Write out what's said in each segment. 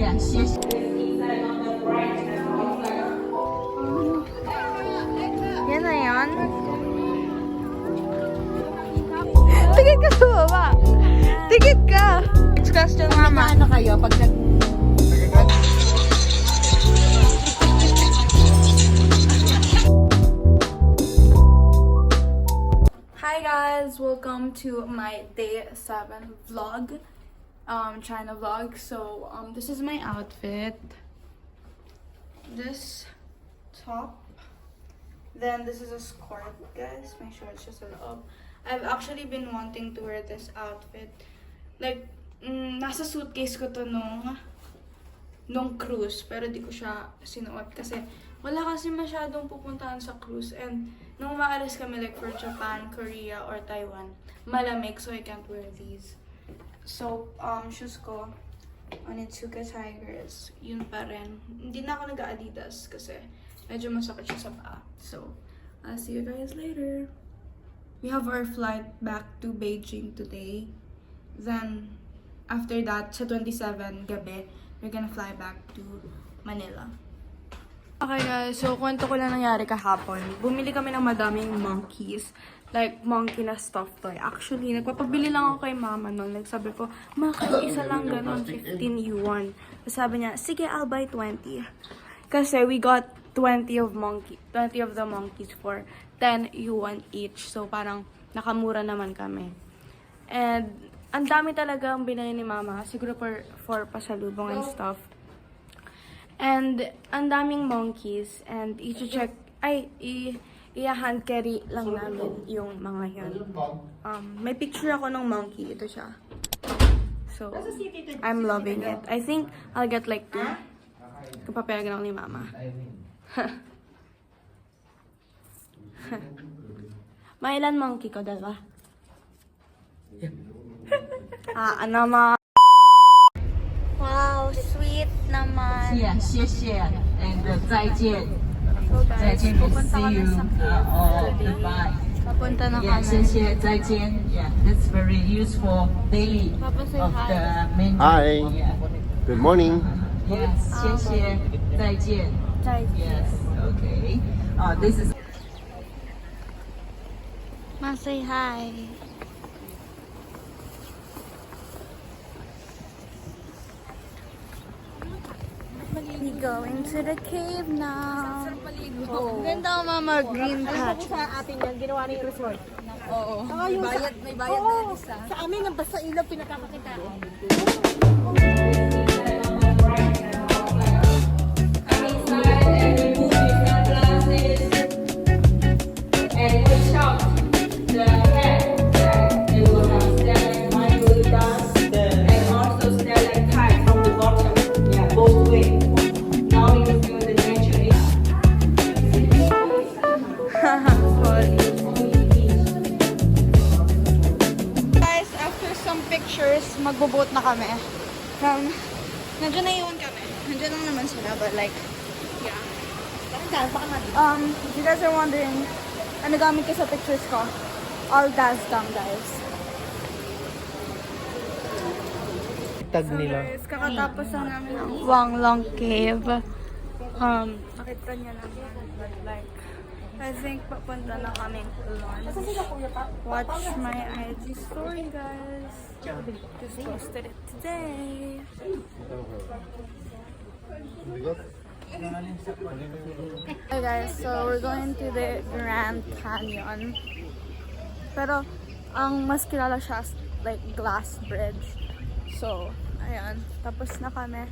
谢，谢谢。Yan na yan. Tigit ka sa baba. Tigit ka. Next question, mama. Ano kayo pag nag... Hi guys, welcome to my day 7 vlog, China vlog. So this is my outfit. This top, then this is a skirt, guys. Make sure it's just a little. I've actually been wanting to wear this outfit, like nasa suitcase ko to nung cruise, pero di ko siya sinuot kasi wala kasi masyadong pupuntahan sa cruise, and nung maalis kami like for Japan, Korea, or Taiwan, malamig, so I can't wear these. So, shoes ko, Onitsuka Tigers, yun pa rin. Hindi na ako nag-Adidas kasi medyo masakit siya sa paa. So, I'll see you guys later. We have our flight back to Beijing today. Then, after that, sa 27 gabi, we're gonna fly back to Manila. Okay guys, so kwento ko lang nangyari kahapon. Bumili kami ng madaming monkeys. Like, monkey na stuffed toy. Actually, nagpapabili lang ako kay mama noon. Like, sabi ko, isa lang ganun, 15 yuan. Tapos sabi niya, sige, I'll buy 20. Kasi we got 20 of the monkeys for 10 yuan each. So, parang nakamura naman kami. And, ang dami talaga ang binili ni mama. Siguro for pasalubong and stuff. And, ang daming monkeys. And, i-hand carry lang namin yung mga yun. May picture ako ng monkey. Ito siya. So, I'm loving it. I think I'll get like 2. Kung papayagan ako ni mama. May ilan monkey ko? 2? Ano ma? Wow, sweet naman. 谢谢 and 再见。 So guys, pupunta see kami you. sa cave Goodbye. Papunta na Yeah, kami. 谢谢，再见。Yeah, that's very useful daily Papa, say of hi. the menu. Hi. Yeah. Good morning. Yes, 谢谢，再见。Yes, okay. This is. Ma, say hi. We going to the cave now. Ganda mama, green patch. Sa atin yan, ginawa ni resort. Oo. May bayad na isa. Sa amin, ang basta ilaw pinakakakita. Guys, after some pictures, magbo-boat na kami. Nandiyan na iwan kami. Nandiyan lang naman sila, but like, yeah. If you guys are wondering, ano gamit ko sa pictures ko? All Dazdam, guys. Tag nila. Guys, kakatapos lang namin ng Wanglong Cave. Nakita niya naman, but like, I think papunta na kaming lunch. Watch my IG story, guys. Just posted it today. Hey guys, so we're going to the Grand Canyon. Pero ang mas kilala siya as like Glass Bridge. So, ayan. Tapos na kami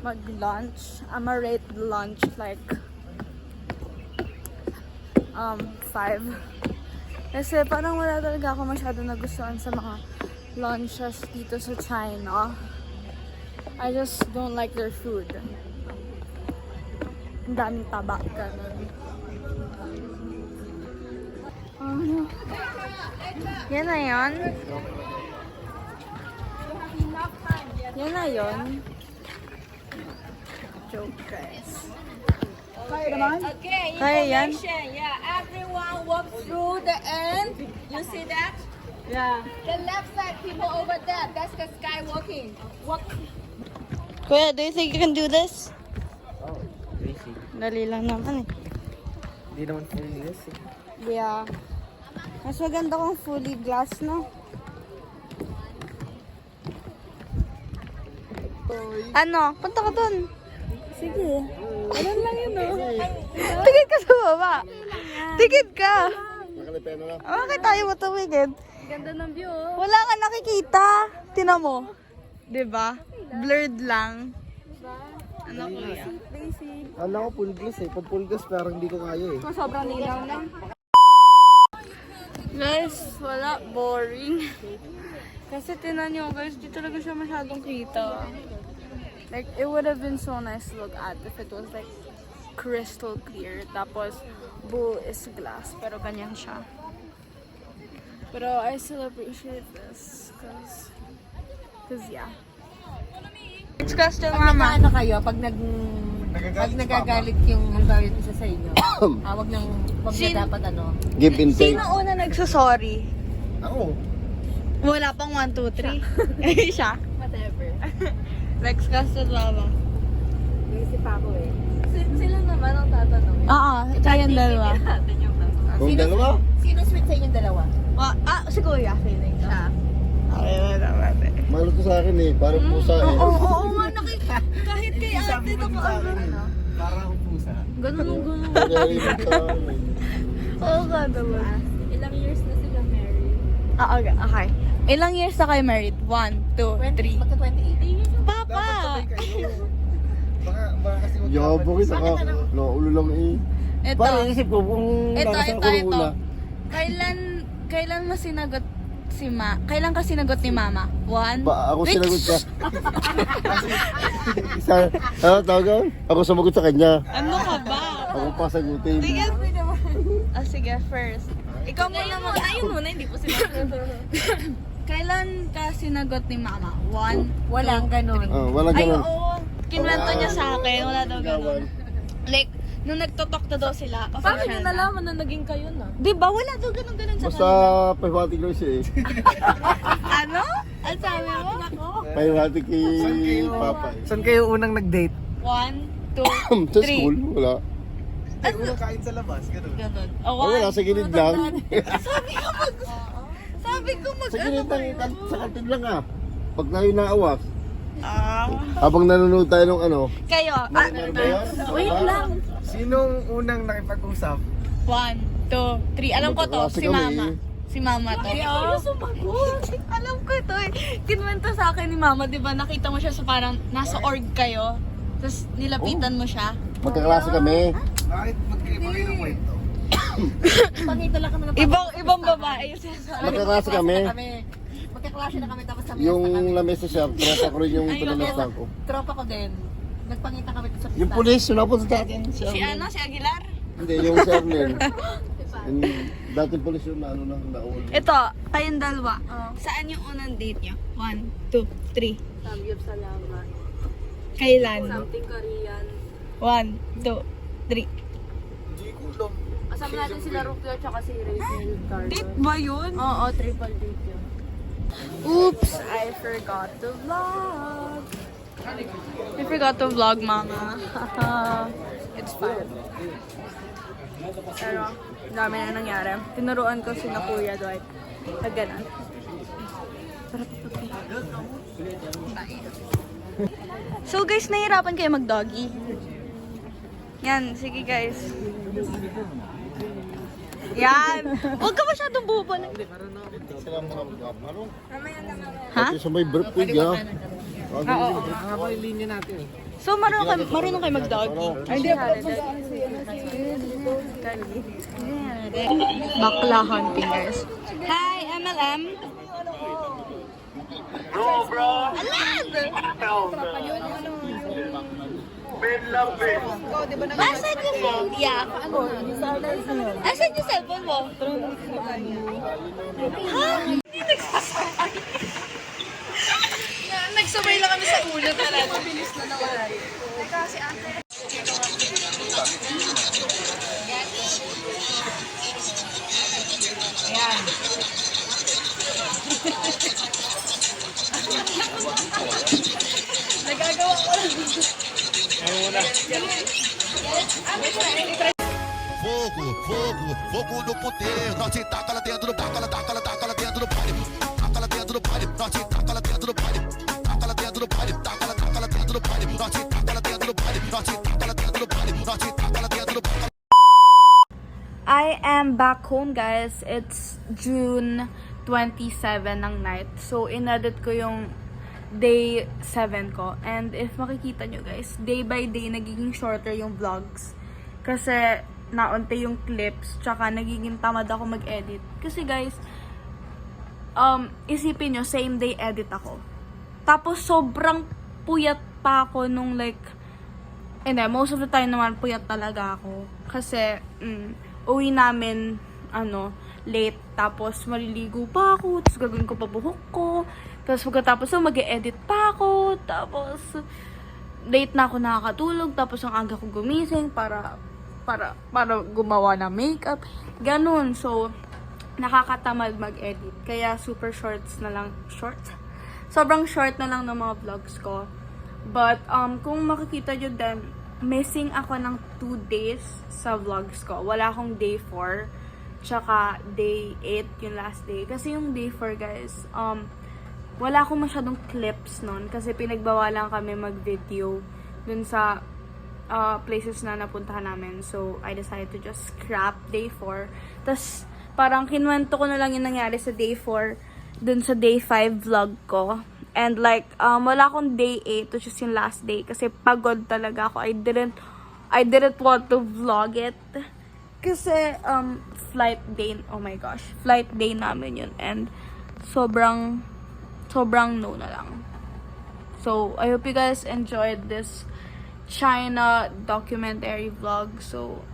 mag-lunch. I'ma rate lunch like 5. Kasi parang wala talaga ako masyado nagustuhan sa mga lunches dito sa China. I just don't like their food. Ang daming taba, ganun. Ano? Yan na yun? Yan na yun? Joke, guys. Okay, Kaya yan? information. Yeah, everyone walk through the end. You see that? Yeah. The left side, people over there. That's the sky walking. Walk. Kuya, do you think you can do this? Oh, basic. Dali lang naman eh. Hindi naman fully glass eh. Yeah. Mas maganda kung fully glass, no? Ano? Punta ka dun. Sige. Ano lang yun, no? Tigid ka sa baba. Tigid ka. Nakalipen na lang. Bakit tayo mo tumigid? Ganda ng view. Wala ka nakikita. Tina mo. Diba? Blurred lang. Ano kuya? Kala ko full glass eh. Pag full glass parang hindi ko kaya eh. Sobrang lilaw na. Guys, wala. Boring. Kasi tinan nyo guys, di talaga siya masyadong kita. Like, it would have been so nice to look at if it was like crystal clear. Tapos, buo is glass. Pero ganyan siya. Pero I still appreciate this. Cause yeah. It's question, mama. Ano kayo, pag nagagalit yung halimbawa yung isa sa inyo, wag na dapat ano. Give and take. Sino una nagsasorry? Ako. Wala pang 1, 2, 3. Siya. Whatever. Next question, mama. Naisip ako eh. Sila naman ang tatanong. Oo, tayong dalawa. Kung dalawa? Sino sweet sa inyong dalawa? Si Kuya, feeling siya. Okay na naman eh. Malo to sa akin eh. Parang pusa eh. Oo nga, kahit kay ate na ano. Parang akong pusa. Ganun. Nagalilit sa akin eh. Oo nga naman. Ilang years na sila married? Okay. Ilang years na kayo married? 1, 2, 3. Magka 28. Papa! Baka kasi yabo kita ka. Ulo lang eh. Ito. Parang isip ko kung nakasama ko nung una. Kailan mo sinagot kailan ka sinagot ni mama? 1? Ako sinagot ka. Ano tawag? Ako sumagot sa kanya. Ano ka ba? Ako pa sagutin. Sige, first. Ikaw muna Ayun muna, hindi po sila. Kailan ka sinagot ni mama? 1? Walang ganun. Walang Ay, ganun. oo. Kinwento niya sa akin. Wala daw ganun. Like, nung nagtotalk na daw sila. Paano niyo nalaman na naging kayo na? Diba? Wala daw ganun sa Basta kanila. pahiwatig lang siya eh. Ano? Ang sabi mo? Pahiwatig kay Papa eh. Saan kayo unang nag-date? 1, 2, Sa 3. school? Wala. Unang kain sa labas, gano'n. Ganun. Wala, sa gilid lang. Sabi ko Sa gilid lang, sa kantin lang ah. Pag tayo naawas. Ah. Habang nanonood tayo ng ano. Kayo. Wait lang. Sinong unang nakipag-usap? 1, 2, 3. Alam ko to. Magkaklase Si kami mama. eh. Si mama to. Alam ko ito eh. Kinwento sa akin ni mama, di ba? Nakita mo siya sa parang nasa org kayo. Tapos nilapitan mo siya. Magkaklase kami. Bakit magkaiba kayo ng kwento? Pangita lang kami ng Ibang babae yung sinasabi. Magkaklase kami. Magkaklase na kami tapos sa Yung lamesa siya, tropa ko rin yung pinamestan ko. tropa ko din. Nagpangita kami sa Yung pulis, yun ako sa atin. Si ano? Si Aguilar? Hindi, yung si Arlen. Yung dating pulis yun na ano na naul. Ito, kayong dalawa. Saan yung unang date niyo? 1, 2, 3. Samgyup salamat. Kailan? Something Korean. 1, 2, 3. Kasama natin sila Rupio at si Rachel Cardo. Date ba yun? Oo, triple date yun. Oops, I forgot to vlog. I forgot to vlog, mama. It's fine. Pero, dami na nangyari. Tinuruan ko si na Kuya Dwight. Pag ganun. So guys, nahihirapan kayo mag-doggy. Yan, sige guys. Yan. Huwag ka masyadong bubalik. Ha? Pati sa may birthday niya. Oo. Ang haba yung linya natin eh. So, marunong kayo mag-doggy? Hindi, bakla hunting, guys. Hi, MLM. Go, bro! Alan! Asan yung phone? Yeah. Asan yung cellphone mo? Ha? Hindi nagsasabay. Nagsabay lang kami sa ulo talaga. Mabilis na nawala yun. Kasi ate. Ayan. Nagagawa ko lang. Fogo, fogo, fogo no poder. Nós te taca lá dentro do taca lá dentro do pare. Taca lá dentro do pare. Nós te taca lá dentro do pare. Taca lá dentro do pare. Taca lá dentro do pare. Nós te taca lá dentro do pare. Nós te taca lá dentro do pare. Nós te taca lá dentro do pare. I am back home, guys. It's June 27 ng night. So, inedit ko yung day 7 ko. And if makikita nyo, guys, day by day, nagiging shorter yung vlogs. Kasi, naunti yung clips, tsaka nagiging tamad ako mag-edit. Kasi, guys, isipin nyo, same day edit ako. Tapos, sobrang puyat pa ako nung like, hindi, most of the time naman, puyat talaga ako. Kasi, uwi namin, late, tapos maliligo pa ako, tapos gagawin ko pa buhok ko, tapos pagkatapos mag-e-edit pa ako, tapos late na ako nakakatulog, tapos ang aga ko gumising para gumawa ng makeup, ganun. So, nakakatamad mag-edit, kaya super sobrang short na lang ng mga vlogs ko. But, kung makikita nyo din, missing ako ng 2 days sa vlogs ko. Wala akong day 4, tsaka day 8, yung last day. Kasi yung day 4, guys, wala akong masyadong clips nun. Kasi pinagbawalan kami mag-video dun sa places na napuntahan namin. So, I decided to just scrap day 4. Tapos, parang kinuwento ko na lang yung nangyari sa day 4 dun sa day 5 vlog ko. And like, wala akong day 8, which is yung last day. Kasi pagod talaga ako. I didn't want to vlog it. Kasi, flight day, oh my gosh. Flight day namin yun. And, sobrang no na lang. So, I hope you guys enjoyed this China documentary vlog. So,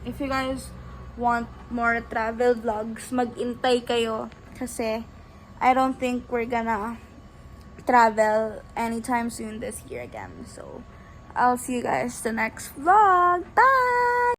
if you guys want more travel vlogs, mag-intay kayo. Kasi, I don't think we're gonna travel anytime soon this year again. So, I'll see you guys the next vlog. Bye!